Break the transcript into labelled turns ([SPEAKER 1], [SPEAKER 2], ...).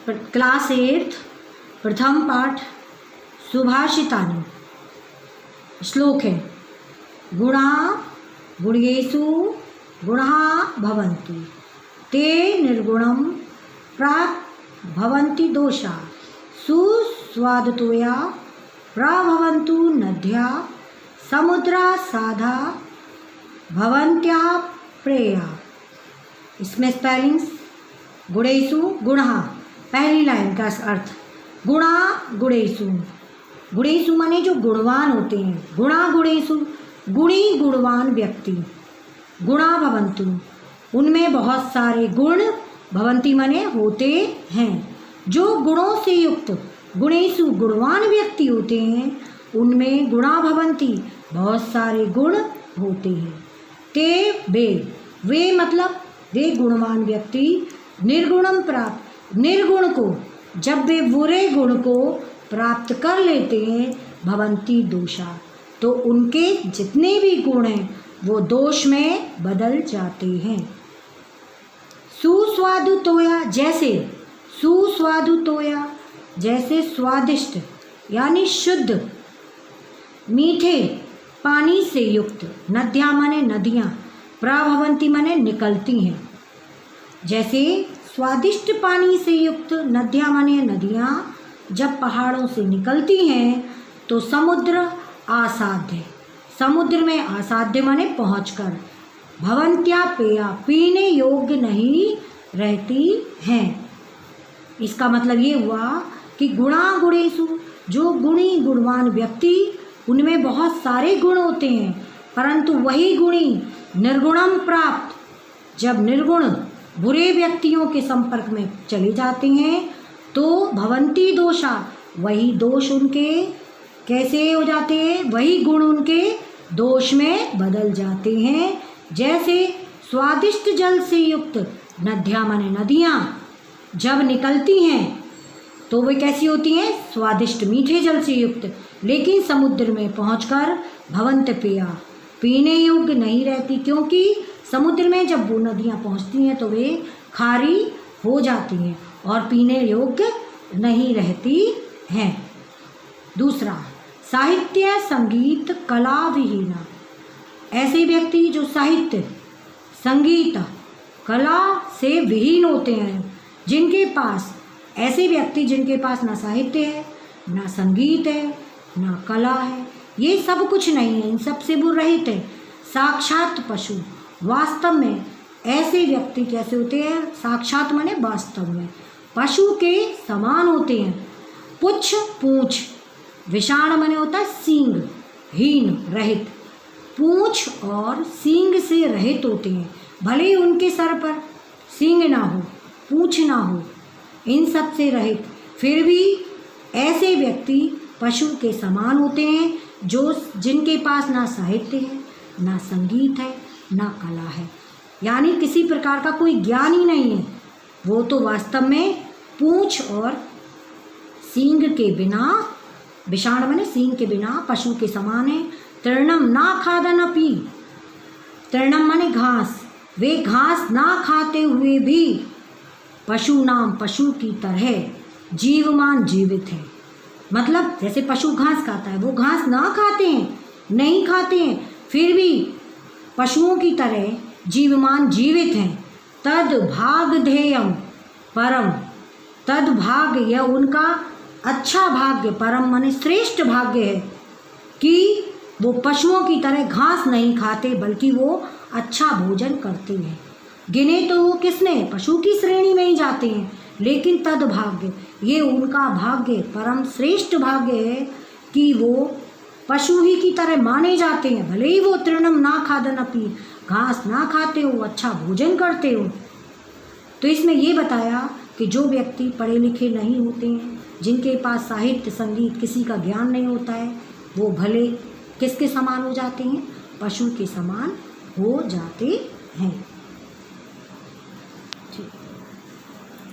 [SPEAKER 1] Class 8 प्रथम पाठ सुभाषितानि। श्लोक है गुणा गुण्येषु गुणः भवन्ति ते निर्गुणं प्राक् भवन्ति दोषा सुस्वादुतोया प्रभवन्तु नद्या समुद्रा साधा भवन्त्या प्रेया। इसमें स्पेलिंग्स गुणेषु गुणः, पहली लाइन का अर्थ गुणा गुणेषु। गुणेषु माने जो गुणवान होते हैं, गुणा गुणेषु गुणी गुणवान व्यक्ति, गुणा भवन्तु उनमें बहुत सारे गुण, भवन्ति माने होते हैं, जो गुणों से युक्त गुणेषु गुणवान व्यक्ति होते हैं उनमें गुणा भवन्ति बहुत सारे गुण होते हैं। ते वे मतलब वे गुणवान व्यक्ति निर्गुणम प्राप्त, निर्गुण को जब वे बुरे गुण को प्राप्त कर लेते हैं भवन्ति दोषा, तो उनके जितने भी गुण हैं वो दोष में बदल जाते हैं। सुस्वादुतोया जैसे, सुस्वादुतोया जैसे स्वादिष्ट यानी शुद्ध मीठे पानी से युक्त, नद्या माने नदियाँ, प्रभवन्ति माने निकलती हैं। जैसे स्वादिष्ट पानी से युक्त नदियाँ माने नदियाँ जब पहाड़ों से निकलती हैं तो समुद्र आसाध्य, समुद्र में आसाध्य माने पहुँचकर भवन्त्या पेया पीने योग्य नहीं रहती हैं। इसका मतलब ये हुआ कि गुणा गुणेषु जो गुणी गुणवान व्यक्ति उनमें बहुत सारे गुण होते हैं, परंतु वही गुणी निर्गुणम प्राप्त जब निर्गुण बुरे व्यक्तियों के संपर्क में चले जाते हैं तो भवन्ति दोषा वही दोष उनके कैसे हो जाते हैं, वही गुण उनके दोष में बदल जाते हैं। जैसे स्वादिष्ट जल से युक्त नद्याँ माने नदियाँ जब निकलती हैं तो वे कैसी होती हैं, स्वादिष्ट मीठे जल से युक्त, लेकिन समुद्र में पहुंचकर भवन्त पेया पीने योग्य नहीं रहती, क्योंकि समुद्र में जब वो नदियाँ पहुंचती हैं तो वे खारी हो जाती हैं और पीने योग्य नहीं रहती हैं। दूसरा साहित्य संगीत कला विहीना, ऐसे व्यक्ति जो साहित्य संगीत कला से विहीन होते हैं, जिनके पास ऐसे व्यक्ति जिनके पास ना साहित्य है ना संगीत है ना कला है, ये सब कुछ नहीं है, इन सब से वो रहित है, साक्षात पशु। वास्तव में ऐसे व्यक्ति कैसे होते हैं, साक्षात माने वास्तव में पशु के समान होते हैं। पुच्छ पूंछ, विषाण माने होता है सींग, हीन रहित, पूंछ और सींग से रहित होते हैं। भले ही उनके सर पर सींग ना हो, पूंछ ना हो, इन सब से रहित, फिर भी ऐसे व्यक्ति पशु के समान होते हैं, जो जिनके पास ना साहित्य है ना संगीत है ना कला है, यानी किसी प्रकार का कोई ज्ञान ही नहीं है। वो तो वास्तव में पूंछ और सींग के बिना, विषाण माने सींग के बिना पशु के समान है। तृणम ना खादन अपि, तृणम माने घास, वे घास ना खाते हुए भी पशु नाम पशु की तरह जीवमान जीवित है। मतलब जैसे पशु घास खाता है, वो घास ना खाते हैं, नहीं खाते हैं, फिर भी पशुओं की तरह जीवमान जीवित हैं। तद भागधेयम परम, तद भाग यह उनका अच्छा भाग्य, परम माने श्रेष्ठ भाग्य है कि वो पशुओं की तरह घास नहीं खाते बल्कि वो अच्छा भोजन करते हैं। गिने तो वो किसने, पशु की श्रेणी में ही जाते हैं, लेकिन तद भाग्य ये उनका भाग्य, परम श्रेष्ठ भाग्य है कि वो पशु ही की तरह माने जाते हैं। भले ही वो तृणम ना खादन अपि, घास ना खाते हो, अच्छा भोजन करते हो। तो इसमें ये बताया कि जो व्यक्ति पढ़े लिखे नहीं होते हैं, जिनके पास साहित्य संगीत किसी का ज्ञान नहीं होता है, वो भले किसके समान हो जाते हैं, पशु के समान हो जाते हैं।